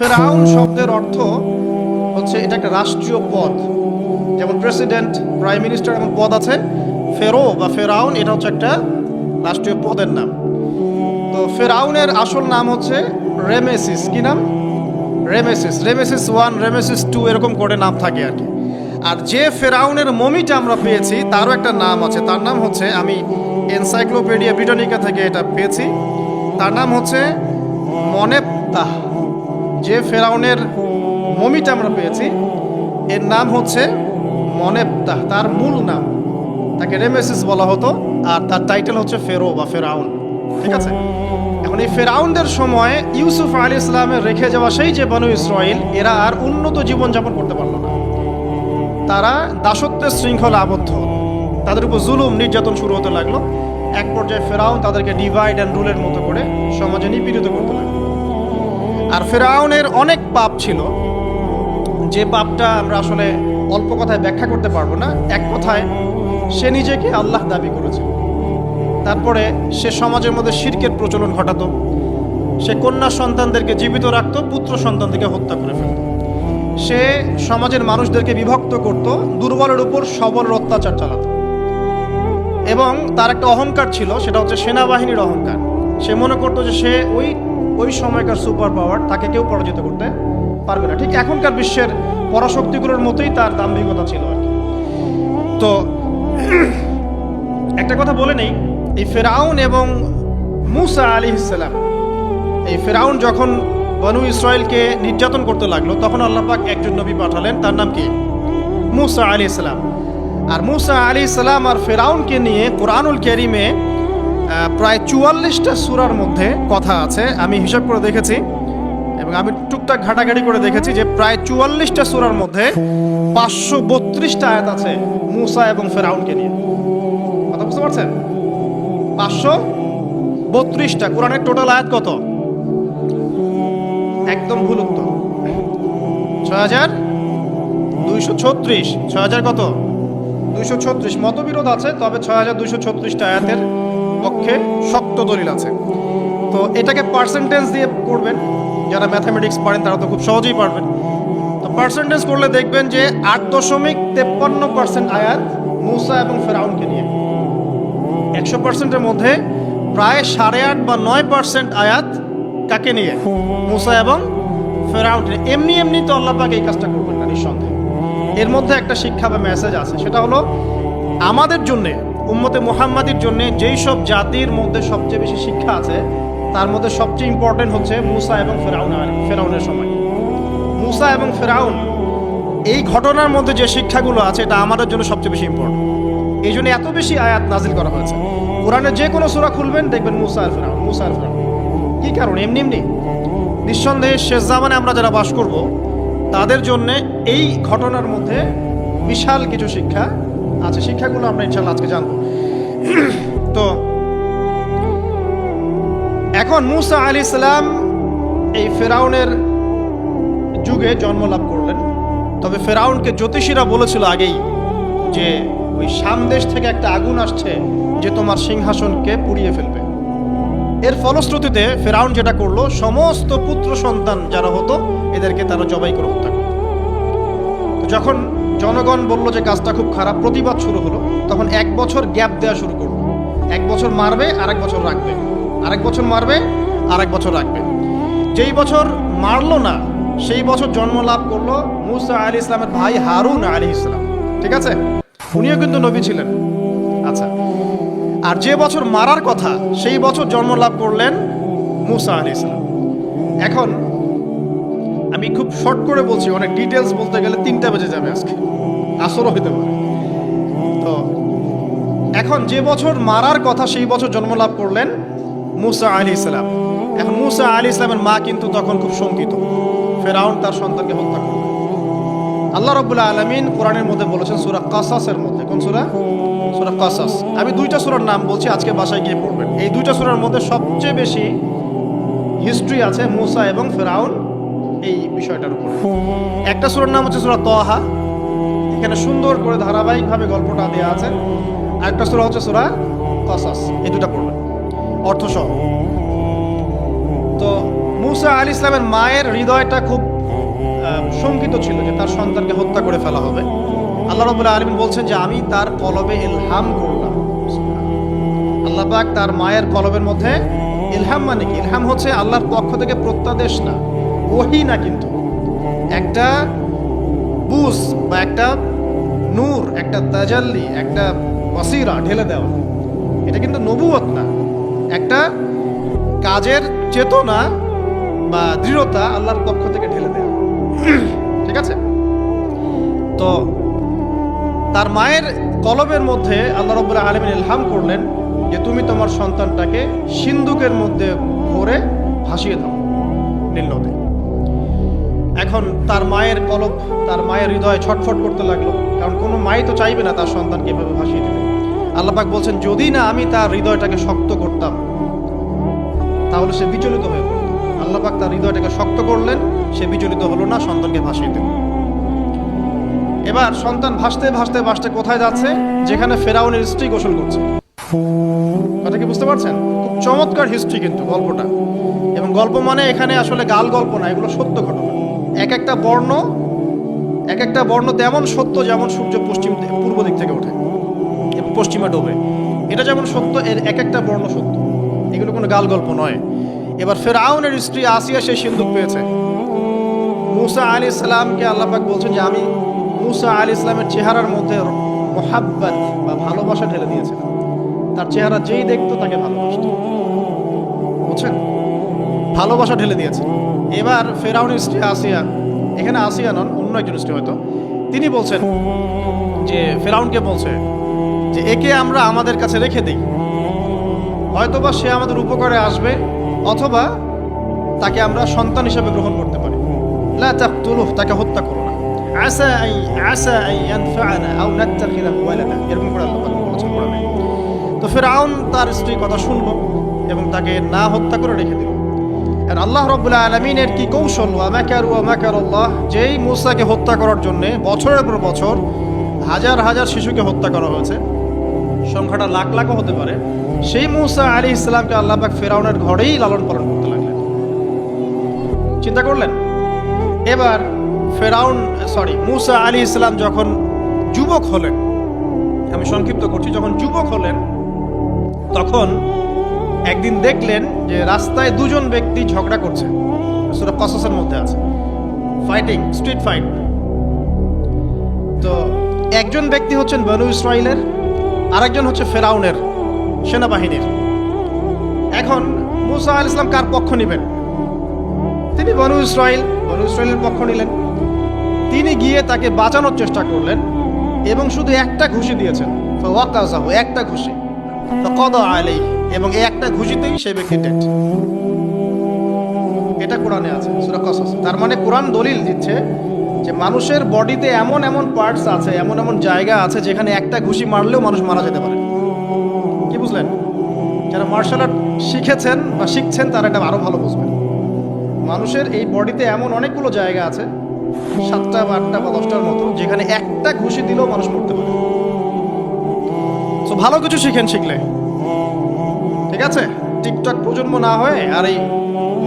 ফেরাউন শব্দের অর্থ হচ্ছে এটা একটা রাষ্ট্রীয় পদ, যেমন প্রেসিডেন্ট, প্রাইম মিনিস্টার এমন পদ আছে। ফেরো বা ফেরাউন এটা হচ্ছে একটা রাষ্ট্রীয় পদের নাম। তো ফেরাউনের আসল নাম হচ্ছে রেমেসিস। কি নাম? রেমেসিস। রেমেসিস 1, রেমেসিস 2 এরকম করে নাম থাকে আর কি। আর যে ফেরাউনের মমিটা আমরা পেয়েছি তারও একটা নাম আছে। তার নাম হচ্ছে, আমি এনসাইক্লোপিডিয়া ব্রিটানিকা থেকে এটা পেয়েছি, তার নাম হচ্ছে মনেপ্তাহ। যে ফেরাউনের মমিটা আমরা পেয়েছি এর নাম হচ্ছে মনেপ্তাহ, তার মূল নাম। তাকে রেমেসিস বলা হতো আর তার টাইটেল হচ্ছে ফেরো বা ফেরাউন। ঠিক আছে। এখন এই ফেরাউনদের সময় ইউসুফ আলাইহিস সালামের রেখে যাওয়া সেই যে বনু ইসরাইল, এরা আর উন্নত জীবনযাপন করতে পারল না। তারা দাসত্বের শৃঙ্খলা আবদ্ধ, তাদের উপর জুলুম নির্যাতন শুরু হতে লাগলো। এক পর্যায়ে ফেরাউন তাদেরকে ডিভাইড অ্যান্ড রুলের মতো করে সমাজে নিপীড়িত করতে লাগলো। আর ফেরাউনের অনেক পাপ ছিল, যে পাপটা আমরা আসলে অল্প কথায় ব্যাখ্যা করতে পারবো না। এক কথায় সে নিজেকে আল্লাহ দাবি করেছে। তারপরে সে সমাজের মধ্যে শিরকের প্রচলন ঘটাতো। সে কন্যা সন্তানদেরকে জীবিত রাখত, পুত্র সন্তানদেরকে হত্যা করে ফেলত। সে সমাজের মানুষদেরকে বিভক্ত করত, দুর্বলের উপর সবলের অত্যাচার চালাত। এবং তার একটা অহংকার ছিল, সেটা হচ্ছে সেনাবাহিনীর অহংকার। সে মনে করতো যে সে ওই সময়কার সুপার পাওয়ার, তাকে কেউ পরাজিত করতে পারবে না। ঠিক এখনকার বিশ্বের পরাশক্তিগুলোর মতোই তার দাম্ভিকতা ছিল আর কি। তো একটা কথা বলে নেই, এই ফেরাউন এবং মুসা আলাইহিস সালাম, এই ফেরাউন যখন বনু ইসরায়েলকে নির্যাতন করতে লাগলো, তখন আল্লাহ পাক একজন নবী পাঠালেন, তার নাম কি? মুসা আলাইহিস সালাম। আর মুসা আলাইহিস সালাম আর ফেরাউনকে নিয়ে কোরআনুল কারীমে প্রায় 44টা সূরার মধ্যে কথা আছে। আমি হিসাব করে দেখেছি এবং আমি টুকটাক ঘাটাঘাটি করে দেখেছি যে প্রায় 44টা সূরার মধ্যে 532টা আয়াত আছে মুসা এবং ফেরাউনকে নিয়ে। কথা বুঝতে পারছেন? 532টা। কোরআনের টোটাল আয়াত কত? একদম ভুল উত্তর, 6236। 6000 কত? 236। মতবিরোধ আছে, তবে 6236টা আয়াতের পক্ষে শক্ত দলিল আছে। তো এটাকে পার্সেন্টেজ দিয়ে করবেন, যারা ম্যাথামেটিক্স পারেন তারা তো খুব সহজেই পারবেন। তো পার্সেন্টেজ করলে দেখবেন যে 8.53% আয়াত মুসা এবং ফেরাউনকে নিয়ে। 100%-এর মধ্যে প্রায় 8.5 বা 9% আয়াত কাকে নিয়ে? মুসা এবং ফেরাউন। এমনি এমনি তো আল্লাহ পাক এই কাজটা করবেন না, নিঃসন্দেহে। এর মধ্যে একটা শিক্ষা বা মেসেজ আছে, সেটা হলো আমাদের জন্যে, উম্মতে মুহাম্মাদির জন্যে যেই সব জাতির মধ্যে সবচেয়ে বেশি শিক্ষা আছে, তার মধ্যে সবচেয়ে ইম্পর্টেন্ট হচ্ছে মুসা এবং ফেরাউনের সময়। মুসা এবং ফেরাউন, এই ঘটনার মধ্যে যে শিক্ষাগুলো আছে এটা আমাদের জন্য সবচেয়ে বেশি ইম্পর্টেন্ট। এই জন্য এত বেশি আয়াত নাজিল করা হয়েছে। কোরআনের যে কোনো সূরা খুলবেন দেখবেন মুসা আর ফেরাউন, মুসা আর ফেরাউন। কি কারণ? এমনি এমনি। নিঃসন্দেহে শেষ জামানে আমরা যারা বাস করব তাদের জন্যে এই ঘটনার মধ্যে বিশাল কিছু শিক্ষা আছে। শিক্ষাগুলো আমরা ইনশাআল্লাহ আজকে জানবো। তো এখন মুসা আলাইহিস সালাম এই ফেরাউনের যুগে জন্ম লাভ করলেন। তবে ফেরাউনকে জ্যোতিষীরা বলেছিল আগেই যে ওই সামদেশ থেকে একটা আগুন আসছে যে তোমার সিংহাসনকে পুড়িয়ে ফেলবে। এর ফলশ্রুতিতে ফেরাউন যেটা করলো, সমস্ত পুত্র সন্তান যারা হতো এদেরকে তারা জবাই করে হত্যা করত। যখন জনগণ বলল যে কাজটা খুব খারাপ, প্রতিবাদ শুরু হলো, তখন 1 বছর গ্যাপ দেওয়া শুরু করলো। 1 বছর মারবে, আরেক বছর রাখবে, আরেক বছর মারবে, আরেক বছর রাখবে। যেই বছর মারলো না সেই বছর জন্ম লাভ করলো মুসা আলাইহিস সালামের ভাই হারুন আলাইহিস সালাম। ঠিক আছে, উনিও কিন্তু নবী ছিলেন। আচ্ছা, আর যে বছর মারার কথা সেই বছর জন্ম লাভ করলেন মুসা আলাইহিস সালাম। এখন আমি খুব শর্ট করে বলছি, অনেক ডিটেলস বলতে গেলে 3টা বেজে যাবে, আজকে আসরও হতে পারে। তো এখন যে বছর মারার কথা সেই বছর জন্ম লাভ করলেন মুসা আলাইহিস সালাম। এখন মুসা আলাইহিস সালামের মা কিন্তু তখন খুব শঙ্কিত, ফেরাউন তার সন্তানকে হত্যা করবে। আল্লাহ রাব্বুল আলামিন কোরআনের মধ্যে বলেছেন সূরা কাসাসের মধ্যে। কোন সূরা? সূরা কাসাস। আমি 2টা সূরার নাম বলছি, আজকে বাসায় গিয়ে পড়বেন। এই 2টা সূরার মধ্যে সবচেয়ে বেশি হিস্ট্রি আছে মুসা এবং ফেরাউন এই বিষয়টার উপর। একটা সূরার নাম হচ্ছে সূরা তাহা, এখানে সুন্দর করে ধারাবাহিকভাবে গল্পটা দেওয়া আছে। আরেকটা সূরা হচ্ছে সূরা কাসাস। এই 2টা পড়বেন অর্থ সহ। তো মুসা আলাইহিস সালামের মায়ের হৃদয়টা খুব শঙ্কিত ছিল যে তার সন্তানকে হত্যা করে ফেলা হবে। আল্লাহ রাব্বুল আলামিন বলছেন যে আমি তার কলবে ইলহাম করলাম। আল্লাহ পাক তার মায়ের কলবের মধ্যে ইলহাম, মানে কি ইলহাম হচ্ছে আল্লাহর পক্ষ থেকে প্রত্যাদেশ না, ওহী না, কিন্তু একটা বুঝ বা একটা নূর, একটা তাজাল্লি, একটা বসিরা ঢেলে দেওয়া। এটা কিন্তু নবুয়ত না, একটা কাজের চেতনা বা দৃঢ়তা আল্লাহর পক্ষ থেকে ঢেলে দেওয়া। ঠিক আছে? তো তার মায়ের কলবের মধ্যে আল্লাহ রাব্বুল আলামিন ইলহাম করলেন যে তুমি তোমার সন্তানটাকে সিন্ধুকের মধ্যে ভরে ভাসিয়ে দাও নীল নদে। এখন তার মায়ের কলব, তার মায়ের হৃদয় ছটফট করতে লাগলো, কারণ কোনো মাই তো চাইবে না তার সন্তানকে এভাবে ভাসিয়ে দিতে। আল্লাহ পাক বলছেন যদি না আমি তার হৃদয়টাকে শক্ত করতাম তাহলে সে বিচলিত হয়ে পড়ত। আল্লাহ পাক তার হৃদয়টাকে শক্ত করলেন, সে বিচলিত হলো না, সন্তানকে ভাসিয়ে দিল। এবার সন্তান ভাসতে ভাসতে ভাসতে কোথায় যাচ্ছে? যেখানে ফেরাউনের স্ত্রী গোসল করছে। কথা কি বুঝতে পারছেন? খুব চমৎকার হিস্ট্রি কিন্তু গল্পটা, এবং গল্প মানে এখানে আসলে গাল গল্প না, এগুলো সত্য ঘটনা। এক একটা বর্ণ তেমন সত্য যেমন সূর্য পূর্ব দিক থেকে ওঠে এবং পশ্চিমে ডোবে, এটা যেমন সত্য, এর এক একটা বর্ণ সত্য, এগুলো কোনো গাল গল্প নয়। এবার ফেরাউনের স্ত্রী আসিয়া সেই সিন্দুক পেয়েছে। মুসা আলাইহিস সালামকে আল্লাহ পাক বলছেন যে আমি মুসা আলাইহিস সালামের চেহারার মধ্যে মোহাব্বত বা ভালোবাসা ঢেলে দিয়েছিলাম। তার চেহারা যেই দেখতো তাকে ভালোবাসত, বুঝছেন? ভালোবাসা ঢেলে দিয়েছে। এবার ফেরাউনের স্ত্রী আসিয়া, এখানে আসিয়া নন, অন্য একজন স্ত্রী হয়তো, তিনি বলছেন যে ফেরাউনকে বলছে যে একে আমরা আমাদের কাছে রেখে দিই, হয়তোবা সে আমাদের উপকারে আসবে, অথবা তাকে আমরা সন্তান হিসেবে গ্রহণ করতে পারি। লা তাকতুলুহু, তাকে হত্যা করো না। আসা আন ইয়ানফা'না আও নাত্তাখিযাহু ওয়ালাদা, এরকম করে আল্লাহ পাক বলেছেন কোরআনে। তো ফেরাউন তার স্ত্রীর কথা শুনলো এবং তাকে না হত্যা করে রেখে দিল। আর আল্লাহ রাব্বুল আলামিনের কি কৌশল! ওয়া মাকারু ওয়া মাকারাল্লাহ, যেই মূসাকে হত্যা করার জন্য বছরের পর বছর হাজার হাজার শিশুকে হত্যা করা হয়েছে, সংখ্যাটা লাখ লাখও হতে পারে, সেই মূসা আলাইহিস সালামকে আল্লাহ পাক ফেরাউনের ঘরেই লালন পালন করতে লাগলেন। চিন্তা করলেন? এবার মূসা আলাইহিস সালাম যখন যুবক হলেন, আমি সংক্ষিপ্ত করছি, যখন যুবক হলেন তখন একদিন দেখলেন যে রাস্তায় দুজন ব্যক্তি ঝগড়া করছে। সূরা কসসের মধ্যে আছে, ফাইটিং, স্ট্রিট ফাইট। তো একজন ব্যক্তি হচ্ছেন বনু ইসরাইলের, আরেকজন হচ্ছে ফেরাউনের সেনাবাহিনীর। এখন মূসা আলাইহিস সালাম কার পক্ষ নেবেন? তিনি বনু ইসরাইলের পক্ষ নিলেন। তিনি গিয়ে তাকে বাঁচানোর চেষ্টা করলেন এবং শুধু একটা ঘুষি দিয়েছেন, ফাওয়াকাযাহু, একটা ঘুষি, ফাকাদা আলাইহি, এবং এই একটা ঘুষিতেই সেই ব্যক্তি ডেড। এটা কোরআনে আছে সূরা কসস। তার মানে কোরআন দলিল দিচ্ছে যে মানুষের বডিতে এমন এমন পার্টস আছে, এমন এমন জায়গা আছে যেখানে একটা ঘুষি মারলেও মানুষ মারা যেতে পারে। কি বুঝলেন? যারা মার্শাল আর্ট শিখেছেন বা শিখছেন তারা এটা আরো ভালো বুঝবেন। মানুষের এই বডিতে এমন অনেকগুলো জায়গা আছে, 7টা বা 8টা বা 10টার মতো, যেখানে একটা ঘুষি দিলেও মানুষ মরতে পারে। তো ভালো কিছু শিখলে, ঠিক আছে? টিকটক প্রজন্ম না হয়ে আর এই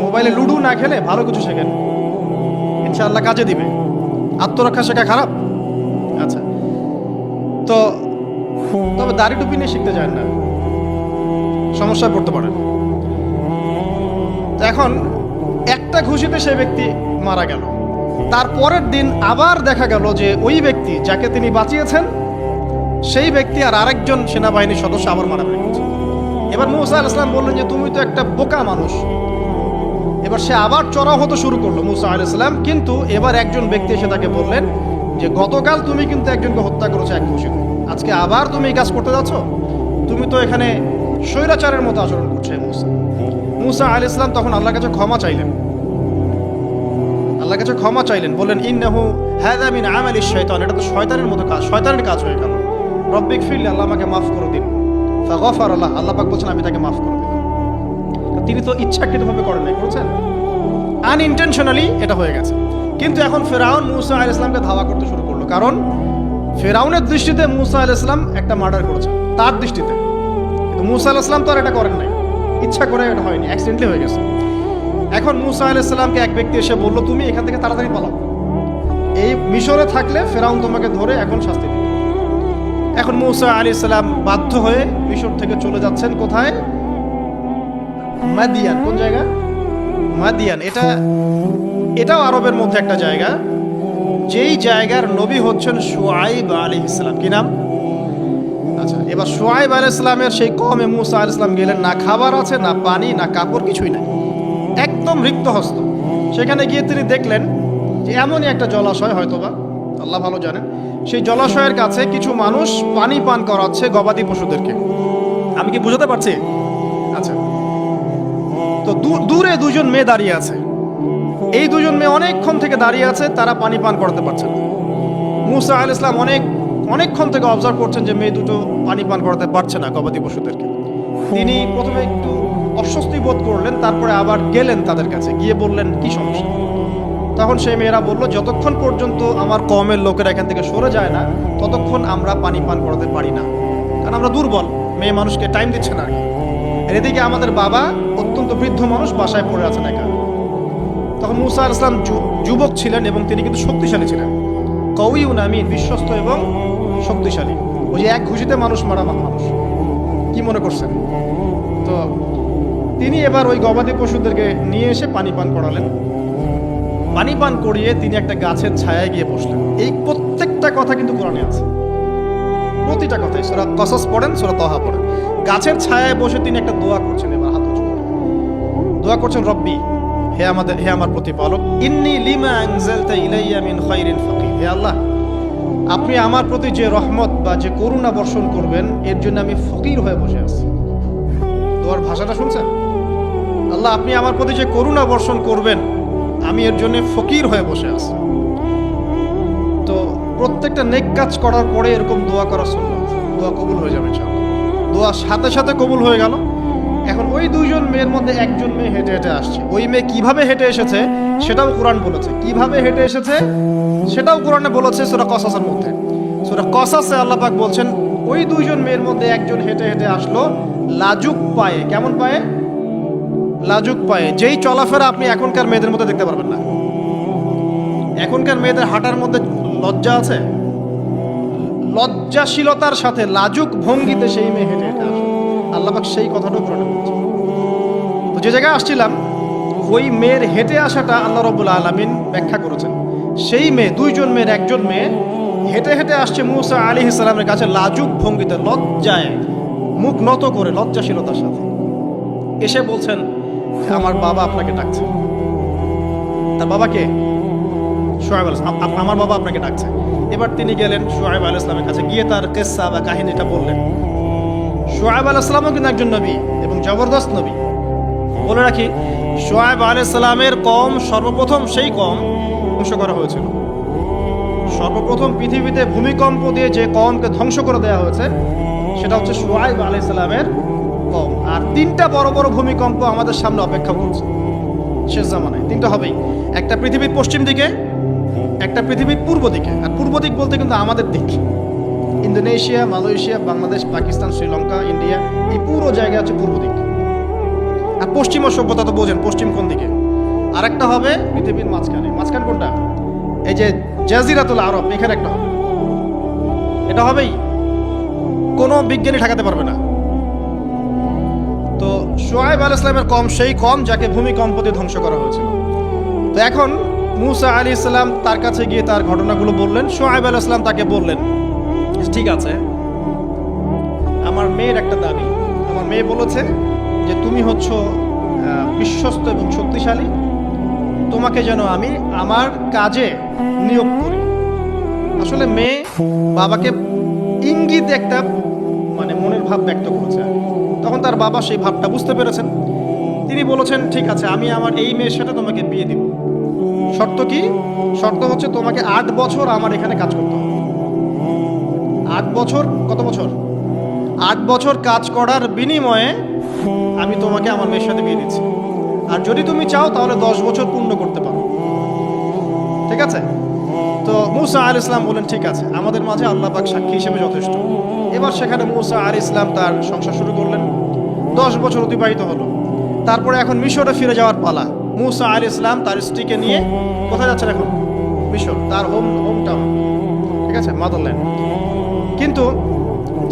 মোবাইলে লুডু না খেলে ভালো কিছু শেখেন, ইনশাআল্লাহ কাজে দিবে। আত্মরক্ষা শেখা খারাপ? আচ্ছা, তো তবে দাড়ি টুপি নিয়ে শিখতে চান না, সমস্যায় পড়তে পারেন। এখন একটা ঘুষিতে সেই ব্যক্তি মারা গেল। তার পরের দিন আবার দেখা গেল যে ওই ব্যক্তি যাকে তিনি বাঁচিয়েছেন সেই ব্যক্তি আর আরেকজন সেনাবাহিনীর সদস্য আবার মারামারি করছে। এবার মূসা আলাইহিস সালাম বললেন যে তুমি তো একটা বোকা মানুষ। এবার সে আবার চড়াও হতে শুরু করলো মূসা আলাইহিস সালাম, কিন্তু এবার একজন ব্যক্তি এসে তাকে বললেন যে গতকাল তুমি কিন্তু একজনকে হত্যা করেছো এক ঘুষিতে, আজকে আবার তুমি এই কাজ করতে যাচ্ছ, তুমি তো এখানে স্বৈরাচারের মতো আচরণ করছো। মূসা আলাইহিস সালাম তখন আল্লাহর কাছে ক্ষমা চাইলেন, বললেন ইন্নাহু হাযা মিন আমালিশ শাইতান, এটা তো শয়তানের মতো কাজ, শয়তানের কাজ হয়ে গেল। রব্বিক ফিরলি, আল্লাহ আমাকে মাফ করে দিন। ফাগফারা লাহ, আল্লাহ পাক বলছেন আমি তাকে মাফ করে দিলাম। তিনি তো ইচ্ছাকৃতভাবে করেন নাই, করেছেন আনইনটেনশনালি, এটা হয়ে গেছে। কিন্তু এখন ফেরাউন মূসা আলাইহিস সালামকে ধাওয়া করতে শুরু করলো, কারণ ফেরাউনের দৃষ্টিতে মূসা আলাইহিস সালাম একটা মার্ডার করেছে তার দৃষ্টিতে, কিন্তু মূসা আলাইহিস সালাম তো আর এটা করেন নাই, ইচ্ছা করে এটা হয়নি, অ্যাক্সিডেন্টলি হয়ে গেছে। এখন মুসা আলাইহিস সালামকে এক ব্যক্তি এসে বলল, তুমি এখান থেকে তাড়াতাড়ি পালাও, এই মিশরে থাকলে ফেরাউন তোমাকে ধরে এখন শাস্তি দিবে। এখন মুসা আলাইহিস সালাম বাধ্য হয়ে মিশর থেকে চলে যাচ্ছেন কোথায়? মাদিয়ান। কোন জায়গা? মাদিয়ান। এটাও আরবের মধ্যে একটা জায়গা, যেই জায়গার নবী হচ্ছেন শুআইব আলাইহিস সালাম। কি নাম? আচ্ছা, এবার শুআইব আলাইহিস সালামের সেই কওমে মুসা আলাইহিস সালাম গেলেন, না খাবার আছে, না পানি, না কাপড়, কিছুই নাই, একদম রিক্ত হস্ত। সেখানে গিয়ে তিনি দেখলেন যে এমনই একটা জলাশয়, হয়তোবা আল্লাহ ভালো জানেন, সেই জলাশয়ের কাছে কিছু মানুষ পানি পান করাচ্ছে গবাদি পশুদেরকে। আমি কি বুঝাতে পারছি? আচ্ছা, তো দূরে দুজন মেয়ে দাঁড়িয়ে আছে। এই দুজন মেয়ে অনেকক্ষণ থেকে দাঁড়িয়ে আছে, তারা পানি পান করাতে পারছে না। মুসা আলাইহিস সালাম অনেকক্ষণ থেকে অবজার্ভ করছেন যে মেয়ে দুটো পানি পান করাতে পারছে না গবাদি পশুদেরকে। তিনি প্রথমে একটু অস্বস্তি বোধ করলেন, তারপরে আবার গেলেন তাদের কাছে, গিয়ে বললেন কি সমস্যা। তখন সেই মেয়েরা বলল, যতক্ষণ পর্যন্ত আমার কওমের লোকেরা এখান থেকে সরে যায় না, ততক্ষণ আমরা পানি পান করাতে পারি না, কারণ আমরা দুর্বল, মেয়ে মানুষকে টাইম দিচ্ছে না আর কি। আর এদিকে আমাদের বাবা অত্যন্ত বৃদ্ধ মানুষ, বাসায় পড়ে আছেন একা। তখন মুসা আলাইহিস সালাম যুবক ছিলেন এবং তিনি কিন্তু শক্তিশালী ছিলেন, কওয়িউন আমিন, বিশ্বস্ত এবং শক্তিশালী। ওই যে এক ঘুষিতে মানুষ মারা মানুষ, কি মনে করছেন? তো তিনি এবার ওই গবাদি পশুদেরকে নিয়ে এসে পানি পান করালেন। পানি পান করিয়ে তিনি একটা গাছের ছায়ায় গিয়ে বসলেন। এই প্রত্যেকটা কথা কিন্তু কোরআনে আছে, প্রতিটা কথাই। সূরা কসস পড়েন, সূরা তাহা পড়েন। গাছের ছায়ায় বসে তিনি একটা দোয়া করছেন। এবার হাত উঁচু করে দোয়া করছেন, রব্বি, হে আমার প্রতিপালক, ইন্নী লিমা আনজালতা ইলাইয়া মিন খাইরিন ফাকির। হে আল্লাহ, আপনি আমার প্রতি যে রহমত বা যে করুণা বর্ষণ করবেন, এর জন্য আমি ফকির হয়ে বসে আছি। দোয়ার ভাষাটা শুনছেন? আল্লাহ, আপনি আমার প্রতি যে করুণা বর্ষণ করবেন, আমি এর জন্য ফকির হয়ে বসে আছি। তো প্রত্যেকটা নেক কাজ করার পরে এরকম দোয়া করা সুন্নাত, দোয়া কবুল হয়ে যাবে ইনশাআল্লাহ। দোয়া সাথে সাথে কবুল হয়ে গেল। এখন ওই দুইজন মেয়ের মধ্যে একজন মেয়ে হেঁটে হেঁটে আসছে। ওই মেয়ে কিভাবে হেঁটে এসেছে সেটাও কোরআন বলেছে, কিভাবে হেঁটে এসেছে সেটাও কোরআনে বলেছে সূরা কসাসের মধ্যে। সূরা কসাসে আল্লাহ পাক বলছেন, ওই দুইজন মেয়ের মধ্যে একজন হেঁটে হেঁটে আসলো লাজুক পায়ে। কেমন পায়ে? লাজুক পায়ে। যেই চলাফেরা আপনি এখনকার মেয়েদের মধ্যে দেখতে পারবেন না। এখনকার মেয়েদের হাঁটার মধ্যে লজ্জা আছে, লজ্জাশীলতার সাথে লাজুক ভঙ্গিতে সেই মেয়ে হেঁটে হেঁটে আসে। আল্লাহ পাক সেই কথাটাও কোরআনে বলছেন। তো যে জায়গায় আসছিলাম, ওই মেয়ের হেঁটে আসাটা আল্লাহ রাব্বুল আলামিন ব্যাখ্যা করেছেন। সেই মেয়ে, দুইজন মেয়ের একজন মেয়ে হেঁটে হেঁটে আসছে মুসা আলাইহিস সালামের কাছে লাজুক ভঙ্গিতে, লজ্জায় মুখ নত করে, লজ্জাশীলতার সাথে এসে বলছেন, আমার বাবা আপনাকে ডাকছে। তার বাবাকে? শুআয়ব আলাইহিস সালাম। আমার বাবা আপনাকে ডাকছে। এবার তিনি গেলেন শুআয়ব আলাইহিস সালামের কাছে, গিয়ে তার কিসসা বা কাহিনীটা বললেন। শুআয়ব আলাইহিস সালামও কিন্তু একজন নবী এবং জবরদস্ত নবী। বলে রাখি, শুআয়ব আলাইহিস সালামের কওম সর্বপ্রথম সেই কওম ধ্বংস করা হয়েছিল। সর্বপ্রথম পৃথিবীতে ভূমিকম্প দিয়ে যে কওমকে ধ্বংস করে দেওয়া হয়েছে, সেটা হচ্ছে শুআয়ব আলাইহিস সালামের কওম। আর তিনটা বড় বড় ভূমিকম্প আমাদের সামনে অপেক্ষা করছে শেষ জামানায়। তিনটা হবেই, একটা পৃথিবীর পশ্চিম দিকে, একটা পৃথিবীর পূর্ব দিকে। আর পূর্ব দিক বলতে কিন্তু আমাদের দিক, Indonesia, Malaysia, Bangladesh, Pakistan, Sri Lanka, India, এই পুরো জায়গা হচ্ছে পূর্ব দিক। আর পশ্চিমা সভ্যতা তো বোঝেন, পশ্চিম কোন দিকে। আর একটা হবে পৃথিবীর মাঝখানে। মাঝখান কোনটা? এই যে জাজিরাতুল আরব, এখানে একটা হবে। এটা হবেই, কোনো বিজ্ঞানী ঠেকাতে পারবে না। তো শুআয়ব আলাইহিস সালামের কওম সেই কওম যাকে ভূমিকম্প দিয়ে ধ্বংস করা হয়েছিল। তো এখন মুসা আলাইহিস সালাম তার কাছে গিয়ে তার ঘটনাগুলো বললেন। শুআয়ব আলাইহিস সালাম তাকে বললেন, ঠিক আছে, আমার মেয়ের একটা দাবি। আমার মেয়ে বলেছে যে তুমি হচ্ছ বিশ্বস্ত এবং শক্তিশালী, তোমাকে যেন আমি আমার কাজে নিয়োগ করি। আসলে মেয়ে বাবাকে ইঙ্গিত একটা মনের ভাব ব্যক্ত করেছে। তখন তার বাবা সেই ভাবটা বুঝতে পেরেছেন। তিনি বলেছেন, ঠিক আছে, আমি আমার এই মেয়ের সাথে তোমাকে বিয়ে দিব। শর্ত কি? শর্ত হচ্ছে তোমাকে 8 বছর আমার এখানে কাজ করতে হবে। 8 বছর? কত বছর? 8 বছর কাজ করার বিনিময়ে আমি তোমাকে আমার মেয়ের সাথে বিয়ে দিচ্ছি। আর যদি তুমি চাও তাহলে 10 বছর পূর্ণ করতে পারো। ঠিক আছে? তো মুসা আলাইহিস সালাম বলেন, ঠিক আছে, আমাদের মাঝে আল্লাহ পাক সাক্ষী হিসেবে যথেষ্ট। এবার সেখানে মুসা আলাইহিস সালাম তার সংসার শুরু করলেন। 10 বছর অতিবাহিত হলো। তারপরে এখন মিশরে ফিরে যাওয়ার পালা। মুসা আলাইহিস সালাম তার স্ত্রীকে নিয়ে কোথায় যাচ্ছেন এখন? মিশর, তার হোম টাউন, ঠিক আছে, মাদারল্যান্ড। কিন্তু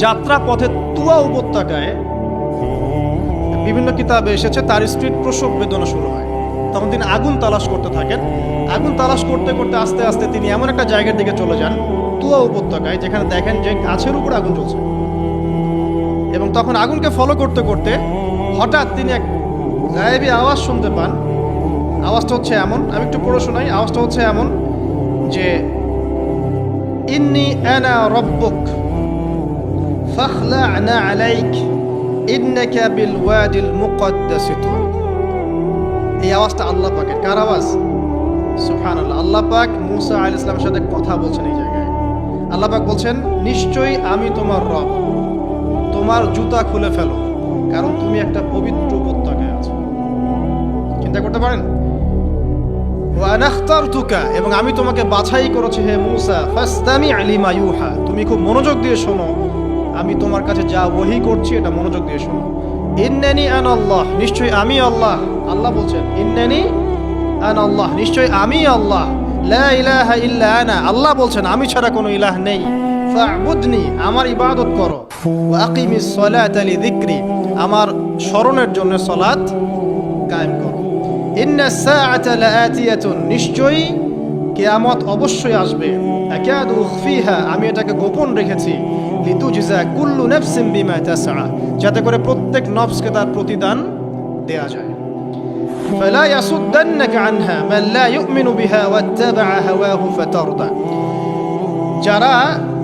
যাত্রা পথে তুয়া উপত্যকায় বিভিন্ন কিতাবে এসেছে তার স্ত্রীর প্রসব বেদনা শুরু হয়। তখন তিনি আগুন তালাশ করতে থাকেন। আগুন তালাশ করতে করতে আস্তে আস্তে তিনি এমন একটা জায়গার দিকে চলে যান তুয়া উপত্যকায়, যেখানে দেখেন যে গাছের উপর আগুন জ্বলছে। এবং তখন আগুনকে ফলো করতে করতে হঠাৎ তিনি এক গায়েবী আওয়াজ শুনতে পান। আওয়াজটা হচ্ছে এমন, আমি একটু পড়ে শোনাই। আওয়াজটা হচ্ছে এমন যে ইন্নী আনা রব্বুক ফাখলা'না আলাইক ইন্নাকা বিল ওয়াদিল মুকদ্দাস তুর। এই আওয়াজটা আল্লাহ পাকের। কার আওয়াজ? সুবহানাল্লাহ। আল্লাহ পাক মুসা আলাইহিস সালামের সাথে কথা বলছেন এই জায়গায়। আল্লাহ পাক বলছেন, নিশ্চয়ই আমি তোমার রব, তোমার জুতা খুলে ফেলো, কারণ তুমি একটা পবিত্র উপত্যকায় আছো। চিন্তা করতে পারেন? ওয়া আনা ইখতারতুকা, এবং আমি তোমাকে বাছাই করেছি হে মুসা, ফাসতামি' লিমা ইউহা, তুমি খুব মনোযোগ দিয়ে শোনো, আমি তোমার কাছে যা ওহী করছি এটা মনোযোগ দিয়ে শোনো। ইন্নানি আনা আল্লাহ, নিশ্চয়ই আমি আল্লাহ। আল্লাহ বলছেন ইন্নানি আনা আল্লাহ, নিশ্চয়ই আমি আল্লাহ। লা ইলাহা ইল্লা আনা, আল্লাহ বলছেন আমি ছাড়া কোনো ইলাহ নেই। ফা'বুদনি, আমার ইবাদত করো। ওয়া আকিমিস সালাতা লিযিকরি, আমার স্মরণের জন্য সালাত কায়েম করো। ইন্নাস সাআতা লাআতিয়াতুন, নিশ্চয়ই কিয়ামত অবশ্যই আসবে। আকাদু উখফিহা, আমি এটাকে গোপন রেখেছি। লিতুজজা কুল্লু নাফসিন বিমা তাসআ, যাতে করে প্রত্যেক নফসকে তার প্রতিদান দেয়া যায়। ফালা ইয়াসুদ্দান্নাকা আনহা মান লা ইউমিনু বিহা ওয়াত্তাবা'a হাওয়াহু ফাতারদা, যারা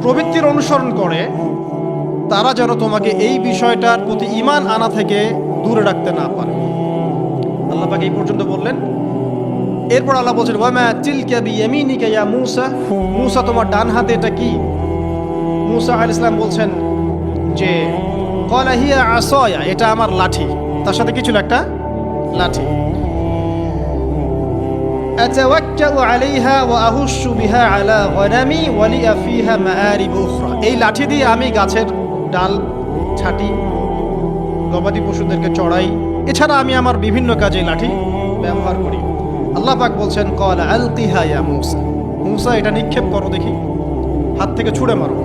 প্রবৃত্তির অনুসরণ করে তারা যেন তোমাকে এই বিষয়টার প্রতি ঈমান আনা থেকে দূরে রাখতে না পারে। আল্লাহ পাক এই পর্যন্ত বললেন। এরপর আল্লাহ বলছেন, ওয়া মা তিলকা বিয়ামিনিকা ইয়া মূসা, মূসা তোমার ডান হাতে এটা কি? মূসা আলাইহিস সালাম বলছেন যে ক্বালা হিয়া আসায়া, এটা আমার লাঠি। তার সাথে কি ছিল? একটা লাঠি। আতাওয়াক্কাউ আলাইহা ওয়া আহুশু বিহা আলা গনামি ওয়া লিয়া ফিহা মাআরিব উখরা, এই লাঠি দিয়ে আমি গাছের ডাল ছাঁটি, গবাদি পশুদেরকে চড়াই, এছাড়া আমি আমার বিভিন্ন কাজে লাঠি ব্যবহার করি। আল্লাহ পাক বলছেন, ক্বালা আলকিহা ইয়া মূসা, মূসা এটা নিক্ষেপ করো দেখি, হাত থেকে ছুঁড়ে মারো।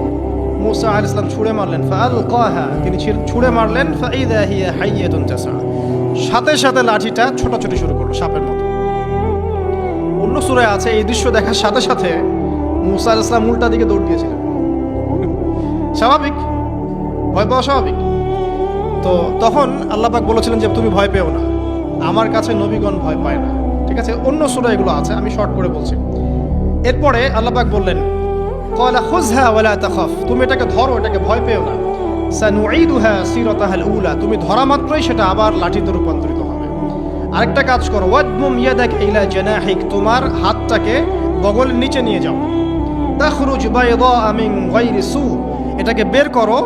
মূসা আলাইহিস সালাম ছুঁড়ে মারলেন। ফাআলকাহা, তিনি ছুঁড়ে মারলেন। ফাইদা হিয়া হাইয়াতুন তাসআ, সাথে সাথে লাঠিটা ছোটাছুটি শুরু করলো সাপের মতো। অন্য সূরায় আছে এই দৃশ্য দেখার সাথে সাথে মূসা আলাইহিস সালাম উল্টা দিকে দৌড় দিয়েছিলেন। স্বাভাবিক, ভয় পাওয়া স্বাভাবিক। তো তখন আল্লাহ পাক বলেছিলেন যে তুমি ভয় পেও না, আমার কাছে নবীগণ ভয় পায় না। ঠিক আছে, অন্য সূরা এগুলো আছে, আমি শর্ট করে বলছি। এরপরে আল্লাহ পাক বললেন, ক্বালা খুযহা ওয়া লা তাখাফ, তুমি এটাকে ধরো, এটাকে ভয় পেও না। সানুঈদুহা সিরাতাহাল উলা, তুমি ধরা মাত্রই সেটা আবার লাঠিতে রূপান্তরিত হবে। আরেকটা কাজ করো, ওয়াদমুম ইয়াদাকা ইলা জানাহিক, তোমার হাতটাকে বগলের নিচে নিয়ে যাও। তাখরুজ বাইদা মিন গায়রি সু, এটাকে বের করো,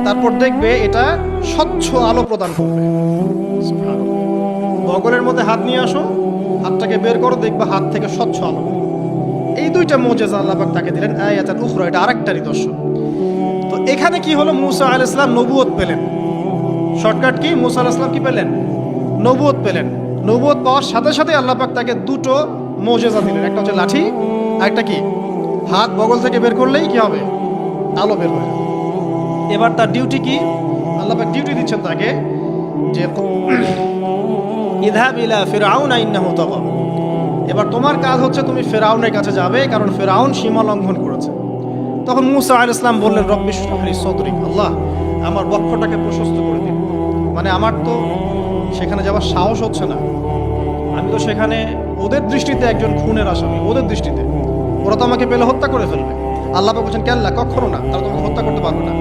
তারপর দেখবে এটা স্বচ্ছ আলো প্রদান করবে। সুবহানাল্লাহ। বগলের মধ্যে হাত নিয়ে আসো, হাতটাকে বের করো, দেখবে হাত থেকে স্বচ্ছ আলো। এই দুইটা মুজিজা আল্লাহ পাক তাকে দিলেন। আয়াতুল উখরা, এটা আরেকটা নিদর্শন। তো এখানে কি হলো? মূসা আলাইহিস সালাম নবুয়ত পেলেন। Shortcut key? মূসা আলাইহিস সালাম কি পেলেন? নবুয়ত পেলেন। নবুয়ত পাওয়ার সাথে সাথে আল্লাহ পাক তাকে দুটো মুজিজা দিলেন। একটা হচ্ছে লাঠি, আর একটা কি? হাত বগল থেকে বের করলেই কি হবে? আলো বের হয়ে যাবে। এবার তার ডিউটি কি? আল্লাহ পাক ডিউটি দিচ্ছেন তাকে যে ইযহাব ইলা ফিরআউনা ইন্নাহু তাগা, এবার তোমার কাজ হচ্ছে তুমি ফেরাউনের কাছে যাবে, কারণ ফেরাউন সীমা লঙ্ঘন করেছে। তখন মূসা আলাইহিস সালাম বললেন, রব্বি ইশরাহ লি সাদরি, আল্লাহ আমার বক্ষটাকে প্রশস্ত করে দিন। মানে আমার তো সেখানে যাওয়ার সাহস হচ্ছে না, আমি তো সেখানে ওদের দৃষ্টিতে একজন খুনের আসামি, ওদের দৃষ্টিতে ওরা তো আমাকে পেলে হত্যা করে ফেলবে। আল্লাহ পাক বলছেন, কেল্লা, কখনো না, তারা তোমাকে হত্যা করতে পারবে না।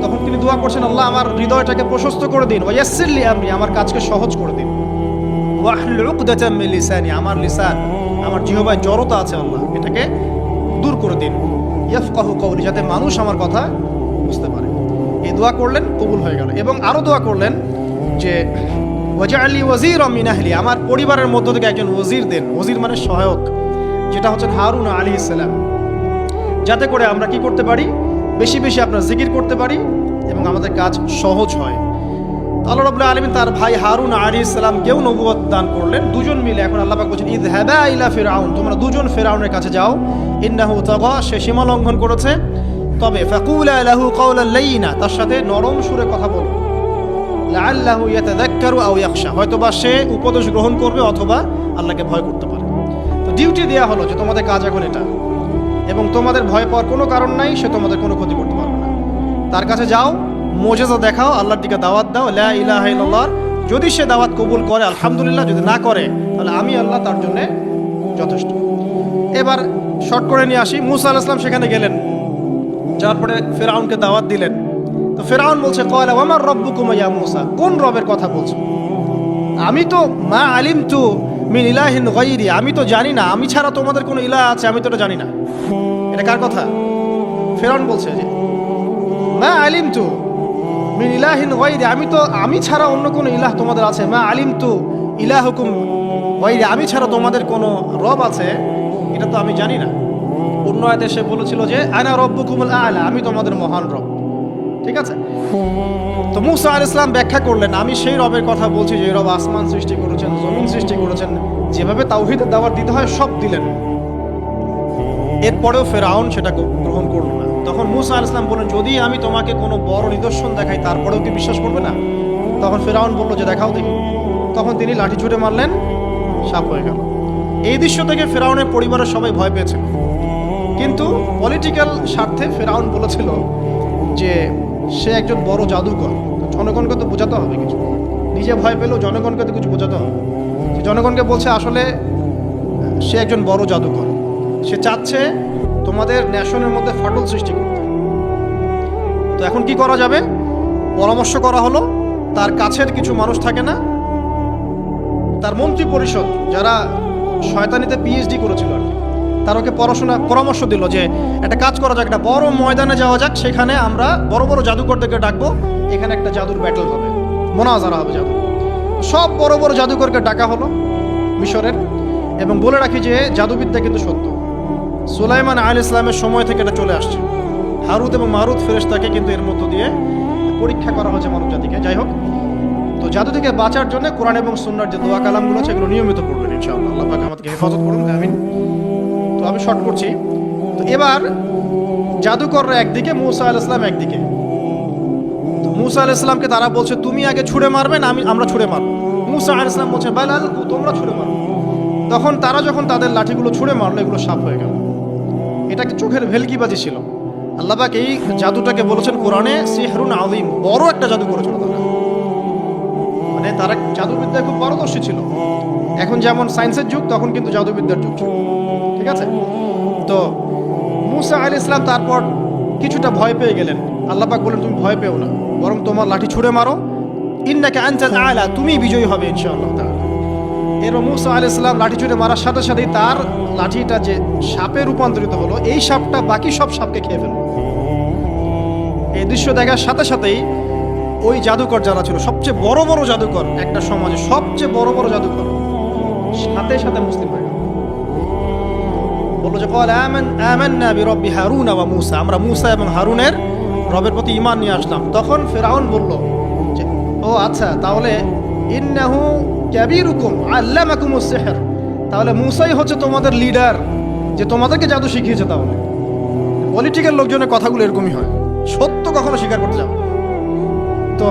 তখন তিনি দোয়া করছেন, আল্লাহ আমার হৃদয়টাকে প্রশস্ত করে দিন, ওয়া ইয়াসসির লি আমরি, আমার কাজকে সহজ করে দিন। ওয়াহলুল উকদাতাম মিন লিসানি, আমার লিসান, আমার জিহ্বায় জড়তা আছে আল্লাহ, এটাকে দূর করে দিন। ইয়াফকাহু কওলি, যাতে মানুষ আমার কথা বুঝতে পারে। এই দোয়া করলেন, কবুল হয়ে গেল। এবং আরো দোয়া করলেন যে ওয়াজআলি ওয়াজিরাম মিন আহলি, আমার পরিবারের মধ্য থেকে একজন ওজির দেন। ওজির মানে সহায়ক, যেটা হচ্ছেন হারুন আলাইহিস সালাম, যাতে করে আমরা কি করতে পারি? বেশি বেশি আপনার জিকির করতে পারি এবং আমাদের কাজ সহজ হয়। আল্লাহ রাব্বুল আলামিন তার ভাই হারুন আলাইহিস সালামকেও নবুয়ত দান করলেন, দুজন মিলে। এখন আল্লাহ পাক বলছেন ইযহাবা ইলা ফিরআউন, তোমরা দুজন ফিরআউনের কাছে যাও, ইন্নাহু তাগা, সে সীমা লঙ্ঘন করেছে, তবে ফাকুলা লাহু কাওলান লাইয়িনা, তার সাথে নরম সুরে কথা বলো, লাআল্লাহু ইয়াতাযাক্কারু আও ইয়াখশা, হয়তোবা সে উপদেশ গ্রহণ করবে অথবা আল্লাহকে ভয় করতে পারে। তো ডিউটি দেয়া হলো যে তোমাদের কাজ এখন এটা, এবং তোমাদের ভয় পাওয়ার কোনো কারণ নাই, সে তোমাদের কোনো ক্ষতি করতে পারবে না। তার কাছে যাও, মুজিজা দেখাও, আল্লাহর দিকে দাওয়াত দাও, লা ইলাহা ইল্লাল্লাহ। যদি সে দাওয়াত কবুল করে আলহামদুলিল্লাহ, যদি না করে তাহলে আমি আল্লাহ তার জন্য যথেষ্ট। এবার শর্ট করে নিয়ে আসি, মুসা আলাইহিস সালাম সেখানে গেলেন, যাওয়ার পরে ফিরআউনকে দাওয়াত দিলেন। তো ফিরআউন বলছে ক্বালা ওয়া মা রাব্বুকুম ইয়া মুসা, কোন রবের কথা বলছো? আমি তো মা আলিমতু মিন ইলাহিন গায়রি, আমি তো জানি না, আমি ছাড়া তোমাদের কোনো ইলাহ আছে আমি তো এটা জানি না। এটা কার কথা? ফিরআউন বলছে যে মা আলিমতু মিন ইলাহিন গায়রি, আমি ছাড়া অন্য কোনো ইলাহ তোমাদের আছে? মা আলিমতু ইলাহুকুম গায়রি, আমি ছাড়া তোমাদের কোনো রব আছে এটা তো আমি জানি না। অন্য আয়াতে সে বলেছিল যে আনা রব্বুকুমুল আ'লা, আমি তোমাদের মহান রব। ঠিক আছে, তো মুসা আলাইহিস সালাম ব্যাখ্যা করলেন, আমি সেই রবের কথা বলছি যে রব আসমান সৃষ্টি করেছেন, জমিন সৃষ্টি করেছেন, যেভাবে তাওহীদের দাওয়াত দিতে হয় সব দিলেন। এরপরেও ফিরআউন সেটা গ্রহণ করল না। তখন মুসা আলাইহিস সালাম বললেন, যদি আমি তোমাকে কোনো বড় নিদর্শন দেখাই তারপরেও কি বিশ্বাস করবে না? তখন ফিরআউন বলল যে দেখাও দেখি। তখন তিনি লাঠি ছুঁড়ে মারলেন, সাপ হয়ে গেল। এই দৃশ্য থেকে ফিরআউনের পরিবারের সবাই ভয় পেয়েছিল, কিন্তু পলিটিক্যাল স্বার্থে ফিরআউন বলেছিল যে সে একজন বড় জাদুকর, জনগণকে তো বোঝাতে হবে কিছু, নিজে ভয় পেলেও জনগণকে তো কিছু বোঝাতে হবে। জনগণকে বলছে আসলে সে একজন বড় জাদুকর, সে চাচ্ছে তোমাদের ন্যাশনের মধ্যে ফাটল সৃষ্টি করতে। তো এখন কি করা যাবে? পরামর্শ করা হলো, তার কাছের কিছু মানুষ থাকে না, তার মন্ত্রী পরিষদ যারা শয়তানিতে পিএইচডি করেছিল আর কি, তার ওকে পরামর্শ দিল যে একটা কাজ করা যাক, একটা বড় ময়দানে যাওয়া যাক, সেখানে আমরা বড় বড় জাদুকরদেরকে ডাকবো, এখানে একটা জাদুর ব্যাটল হবে, মোনাজারা হবে জাদু। সব বড় বড় জাদুকরকে ডাকা হলো মিশরের, এবং বলে রাখি যে জাদুবিদ্যা কিন্তু সত্য, সুলাইমান আলাইহিস সালামের সময় থেকে এটা চলে আসছে। হারুত এবং মারুত ফেরেশতাকে কিন্তু এর মধ্য দিয়ে পরীক্ষা করা হয়েছে মানব জাতিকে। যাই হোক, তো জাদু থেকে বাঁচার জন্য কোরআন এবং সুন্নাহর যে দোয়া কালামগুলো আছে এগুলো নিয়মিত পড়বেন ইনশাআল্লাহ। আল্লাহ পাক আমাদেরকে হেফাজত করুন, আমিন। তো আমি শর্ট করছি। তো এবার জাদুকররা একদিকে, মুসা আলাইহিস সালাম একদিকে। তো মুসা আলাইহিস সালামকে তারা বলছে তুমি আগে ছুঁড়ে মারবেন, আমরা ছুঁড়ে মারব। মুসা আলাইহিস সালাম বলছে বালাল, তোমরা ছুঁড়ে মারো। তখন তারা যখন তাদের লাঠিগুলো ছুঁড়ে মারলো, এগুলো সাপ হয়ে গেল। এটা কি চোখের ভেলকিবাজি ছিল? আল্লাহ পাক এই জাদুটাকে বলেছেন কোরআনে সিহরুন আযীম, বড় একটা জাদু করেছিল তারা। মানে তারা জাদুবিদ্যায় খুব পারদর্শী ছিল। এখন যেমন সায়েন্সের যুগ, তখন কিন্তু জাদুবিদ্যার যুগ ছিল। ঠিক আছে, তো মুসা আলাইহিস সালাম তারপর কিছুটা ভয় পেয়ে গেলেন। আল্লাহ পাক বলেন তুমি ভয় পেও না, বরং তোমার লাঠি ছুঁড়ে মারো, ইন্নাকা আনতাল আ'লা, তুমি বিজয়ী হবে ইনশাআল্লাহ তাআলা। এর মুসা আলাইহিস সালাম লাঠি ছুঁড়ে মারার সাথে সাথেই তার লাঠিটা যে সাপে রূপান্তরিত হলো, এই সাপটা বাকি সব সাপকে খেয়ে ফেলল। এই দৃশ্য দেখার সাথে সাথেই ওই জাদুকর যারা ছিল, সবচেয়ে বড় বড় জাদুকর, একটা সমাজে সবচেয়ে বড় বড় জাদুকর, সাথে সাথে মুসলিম হয়ে গেল। বললো যে ক্বালা আমান্না বিরব্বি হারুন ওয়া মুসা, আমরা মুসা এবং হারুনের রবের প্রতি ঈমান নিয়ে আসলাম। তখন ফিরআউন বলল যে ও আচ্ছা, তাহলে ইন্নাহু কাবীরুকুম আল্লামাকুমুস সিহর, তাহলে মুসাই হচ্ছে তোমাদের লিডার, যে তোমাদেরকে জাদু শিখিয়েছে। তাহলে পলিটিক্যাল লোকজনের কথাগুলো এরকমই হয়, সত্য কখনো স্বীকার করতে যাবে। তো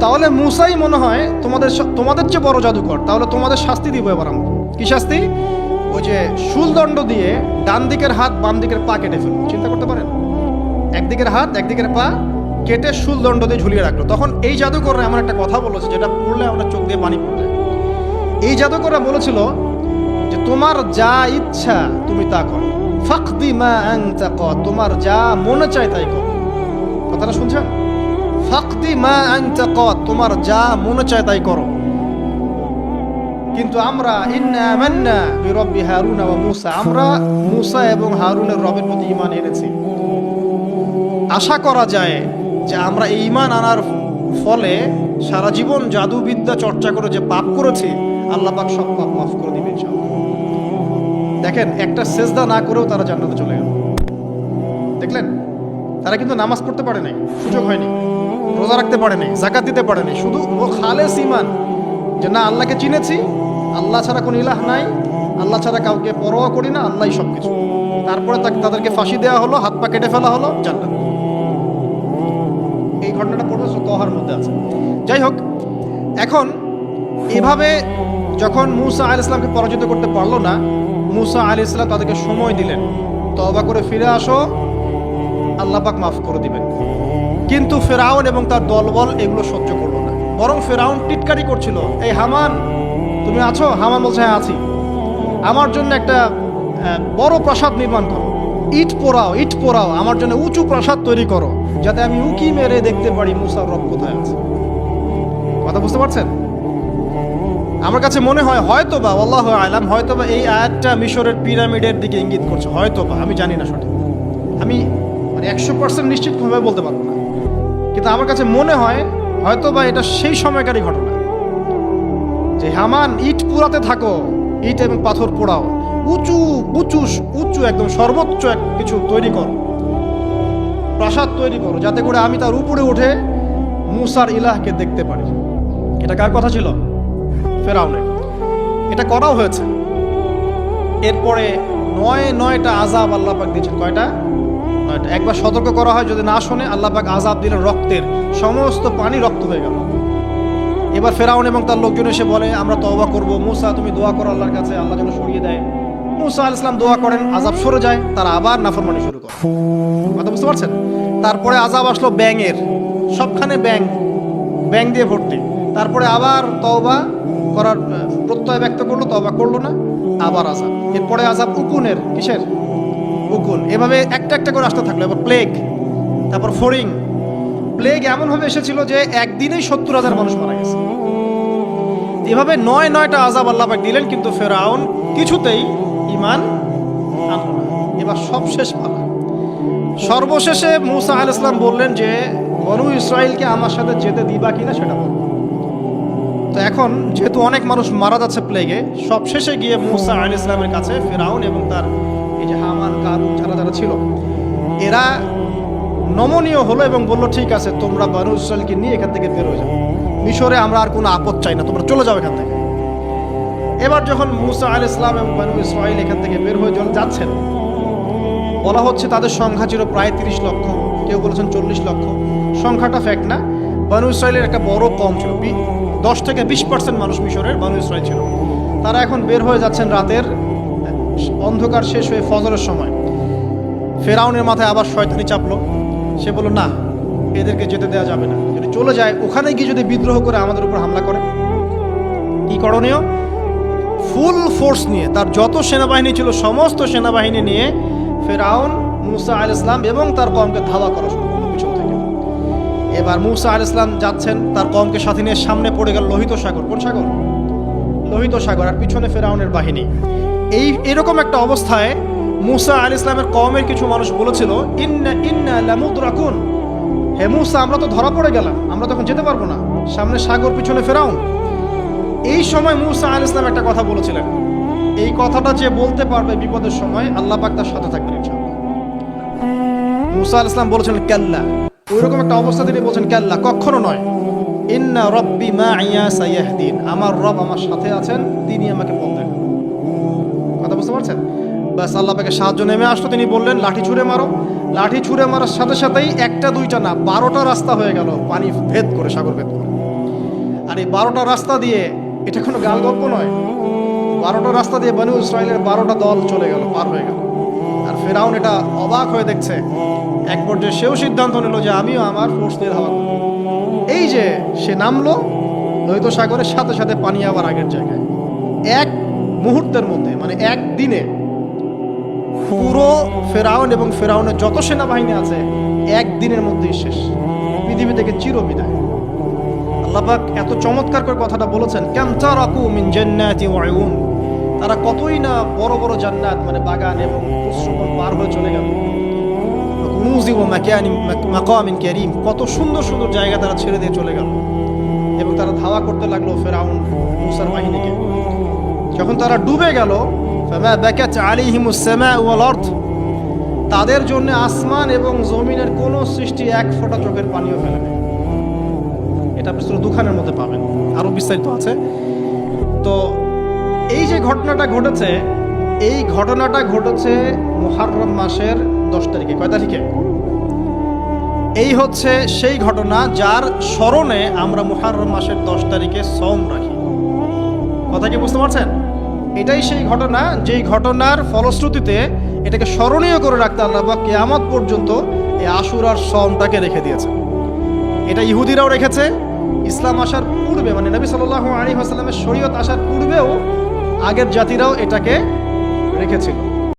তাহলে মুসাই মনে হয় তোমাদের চেয়ে বড় জাদুকর, তাহলে তোমাদের শাস্তি দিব এবার আমরা। কি শাস্তি? ওই যে শুলদণ্ড দিয়ে ডান দিকের হাত বাম দিকের পা কেটে ফেলবো। চিন্তা করতে পারেন, একদিকের হাত একদিকের পা কেটে শুলদণ্ড দিয়ে ঝুলিয়ে রাখলো। তখন এই জাদুকররা এমন একটা কথা বলেছে যেটা পড়লে আমরা চোখ দিয়ে পানি পড়ে যায়। এই জাদুকররা বলেছিল যে তোমার যা ইচ্ছা তুমি তা করো, ফাকদি মা আনতা ক, তোমার যা মনে চায় তাই করো। কথাটা শুনছেন? ফাকদি মা আনতা ক, তোমার যা মনে চায় তাই করো। কিন্তু আমরা ইন্না আমান্না বিরব্বি হারুন ওয়া মুসা, আমরা মুসা এবং হারুনের রবের প্রতি ঈমান এনেছি। আশা করা যায় যে আমরা এই ঈমান আনার ফলে সারা জীবন জাদুবিদ্যা চর্চা করে যে পাপ করেছি, আল্লাহ পাক সব পাপ মাফ করে দিবেন ইনশাআল্লাহ। দেখেন, একটা সেজদা না করেও তারা জান্নাতে চলে গেল। দেখলেন, তারা কিন্তু নামাজ পড়তে পারে নাই, সুযোগ হয়নি। রোজা রাখতে পারেনি, জাকাত দিতে পারেনি, শুধু ও খালেস ঈমান যে না আল্লাহকে চিনেছি, আল্লাহ ছাড়া কোনো ইলাহ নাই, আল্লাহ ছাড়া কাউকে পরোয়া করি না, আল্লাহই সব কিছু। তারপরে তাদেরকে ফাঁসি দেওয়া হলো, হাত পা কেটে ফেলা হলো, জান্নাত। এই ঘটনাটা পড়বে তহার মধ্যে আছে। যাই হোক, এখন এভাবে যখন মূসা আলাইহিস সালামকে পরাজিত করতে পারলো না, মূসা আলাইহিস সালাম তাদেরকে সময় দিলেন, তওবা করে ফিরে আসো, আল্লাহ পাক মাফ করে দিবেন। কিন্তু ফেরাউন এবং তার দলবল এগুলো সহ্য করলো না, বরং ফেরাউন টিটকারি করছিল, এই হামান তুমি আছো? হামান বলছে হ্যাঁ আছি, আমার জন্য একটা বড় প্রাসাদ নির্মাণ করো, ইট পোড়াও, আমার জন্য উঁচু প্রাসাদ তৈরি করো, যাতে আমি উকি মেরে দেখতে পারি মূসার রব কোথায় আছে। কথা বুঝতে পারছেন? আমার কাছে মনে হয় হয়তোবা, আল্লাহু আ'লাম, হয়তোবা এই আয়াতটা মিশরের পিরামিডের দিকে ইঙ্গিত করছে, হয়তোবা, আমি জানি না সঠিক, আমি মানে 100% নিশ্চিতভাবে বলতে পারবো না, কিন্তু আমার কাছে মনে হয় হয়তোবা এটা সেই সময়কারী ঘটনা যে হামান ইট পোড়াতে থাকো, ইট এবং পাথর পোড়াও, উঁচু উঁচু উঁচু একদম সর্বোচ্চ কিছু তৈরি করো, প্রাসাদ তৈরি করো, যাতে করে আমি তার উপরে উঠে মূসার ইলাহকে দেখতে পারি। এটা কার কথা ছিল? ফেরাউনের। এটা করাও হয়েছে। এরপরে 9টা আযাব আল্লাহ পাক দিয়েছেন। কয়টা? 9টা। একবার সতর্ক করা হয়, যদি না শোনে আল্লাহ পাক আযাব দিলেন, রক্তের সমস্ত পানি রক্ত হয়ে গেল। এবার ফেরাউন এবং তার লোকজন এসে বলে আমরা তওবা করব, মূসা তুমি দোয়া করো আল্লাহর কাছে, আল্লাহ যেন সরিয়ে দেয়। মূসা আলাইহিস সালাম দোয়া করেন, আযাব সরে যায়, তারা আবার নাফরমানি শুরু করে। কথা বুঝতে পারছেন? তারপরে আযাব আসলো ব্যাঙের, সবখানে ব্যাঙ দিয়ে ভর্তি। তারপরে আবার তওবা করার প্রত্যয় ব্যক্ত করলো, তওবা করলো না, আবার আযাব। এরপরে আযাব উকুনের, কিসের? উকুন। এভাবে একটা একটা করে আসতে থাকলো। এবার প্লেগ, তারপর ফড়িং। প্লেগ এমনভাবে এসেছিল যে একদিনেই 70,000 মানুষ মারা গেছে। এভাবে 9টা আযাব আল্লাহ পাক দিলেন, কিন্তু ফেরাউন কিছুতেই ঈমান আনলো না। এবার সব শেষ পালা। সর্বশেষে মূসা আলাইহিস সালাম বললেন যে বনু ইসরাইলকে আমার সাথে যেতে দিবা কিনা সেটা বলো। তো এখন যেহেতু অনেক মানুষ মারা যাচ্ছে প্লেগে, সবশেষে গিয়ে মূসা আলাইহিস সালামের কাছে ফেরাউন এবং তার এই যে হামান, কারুন, যারা ছিল, এরা নমনীয় হলো এবং বলল ঠিক আছে, তোমরা বনু ইসরাইলকে নিয়ে এখান থেকে বের হয়ে যাও, মিশরে আমরা আর কোনো আপদ চাই না, তোমরা চলে যাও এখান থেকে। এবার যখন মূসা আলাইহিস সালাম এবং বনু ইসরাইল এখান থেকে বের হয়ে যাচ্ছেন, বলা হচ্ছে তাদের সংখ্যা ছিল প্রায় 30 লক্ষ, কেউ বলেছেন 40 লক্ষ। সংখ্যাটা ফ্যাক্ট না। বনু ইসরাইলের একটা বড় কম ছিল, 10 থেকে 20% মানুষ মিশরের বনু ইসরাইল ছিল। তারা এখন বের হয়ে যাচ্ছেন রাতের অন্ধকার শেষ হয়ে ফজরের সময়। ফেরাউনের মাথায় আবার শয়তানি চাপলো। সে বলল না, এদেরকে যেতে দেওয়া যাবে না, যদি চলে যায় ওখানে গিয়ে যদি বিদ্রোহ করে আমাদের উপর হামলা করে, কি করণীয়? ফুল ফোর্স নিয়ে, তার যত সেনাবাহিনী ছিল সমস্ত সেনাবাহিনী নিয়ে ফেরাউন মূসা আলাইহিস সালাম এবং তার কওমকে ধাওয়া করা শুরু করলো পিছন থেকে। এবার মূসা আলাইহিস সালাম যাচ্ছেন, তার কওমকে সাথে নিয়ে সামনে পড়ে গেল লোহিত সাগর। কোন সাগর? লোহিত সাগর। আর পিছনে ফেরাউনের বাহিনী। এরকম একটা অবস্থায় মূসা আলাইহিস সালামের কওমের কিছু মানুষ বলেছিল ইন্না লামুদরাকুন, হে মূসা আমরা তো ধরা পড়ে গেলাম, আমরা তখন যেতে পারবো না, সামনে সাগর, পিছনে ফেরাউন। এই সময় মূসা আলাইহিস সালাম একটা কথা বলেছিলেন, এই কথাটা যে বলতে পারবে বিপদের সময় আল্লাহ পাক তার সাথে থাকবেন ইনশাআল্লাহ। মূসা আলাইহিস সালাম বলেছিলেন কাল্লা, ওইরকম একটা অবস্থা তিনি বলছেন কাল্লা, কখনো নয়, ইন্না রাব্বি মা'ইয়া সায়াহদিন, আমার রব আমার সাথে আছেন, তিনি আমাকে পথ দেখাবেন। কথা বুঝতে পারছেন? বাস আল্লাহ পাকের সাহায্য নেমে আসলো, তিনি বললেন লাঠি ছুঁড়ে মারো। লাঠি ছুঁড়ে মারার সাথে সাথেই একটা দুইটা না 12টা রাস্তা হয়ে গেল, পানি ভেদ করে, সাগর ভেদ করে। আর এই 12টা রাস্তা দিয়ে, এটা কোনো গাল গল্প নয়, 12টা রাস্তা দিয়ে বনু ইসরাইলের 12টা দল চলে গেল, পার হয়ে গেল। আর ফেরাউন এটা অবাক হয়ে দেখছে। এক পর্যায়ে সেও সিদ্ধান্ত নিল যে আমিও আমার ফোর্স দিয়ে ধাওয়া করব। এই যে সে নামলো লোহিত সাগরের সাথে সাথে পানি আবার আগের জায়গায়। এক মুহূর্তের মধ্যে, মানে একদিনে পুরো ফেরাউন এবং ফেরাউনের যত সেনাবাহিনী আছে একদিনের মধ্যেই শেষ, পৃথিবী থেকে চিরবিদায়। আল্লাহ পাক এত চমৎকার করে কথাটা বলেছেন, কাম তারাকু মিন জান্নাতি ওয়া উয়ুন, তারা কতই না বড় বড় জান্নাত মানে বাগান এবং পুষ্পবন পার হয়ে চলে গেল। কুনুজি ওয়া মাকামিন কারীম, কত সুন্দর সুন্দর জায়গা তারা ছেড়ে দিয়ে চলে গেল। এবং তারা ধাওয়া করতে লাগলো ফেরাউন মূসার বাহিনীকে। যখন তারা ডুবে গেল, ফামা বাকাত আলাইহিমুস সামাউ ওয়াল আরদ, তাদের জন্য আসমান এবং জমিনের কোনো সৃষ্টি এক ফোঁটা চোখের পানিও ফেলে নেই। এটা আপনি সূরা দুখানের মধ্যে পাবেন, আরও বিস্তারিত আছে। তো এই যে ঘটনাটা ঘটেছে, এই ঘটনাটা ঘটেছে মুহররম মাসের 10 তারিখে। কয় তারিখে? এই হচ্ছে সেই ঘটনা যার স্মরণে আমরা মুহররম মাসের 10 তারিখে সওম রাখি। কথা কি বুঝতে পারছেন? এটাই সেই ঘটনা, যেই ঘটনার ফলশ্রুতিতে এটাকে স্মরণীয় করে রাখতে আল্লাহ পাক কিয়ামত পর্যন্ত এই আশুরার সওমটাকে রেখে দিয়েছে। এটা ইহুদিরাও রেখেছে, ইসলাম আসার পূর্বে, মানে নবী সাল্লাল্লাহু আলাইহি ওয়াসাল্লামের শরীয়ত আসার পূর্বেও আগের জাতিরাও এটাকে রেখেছিল।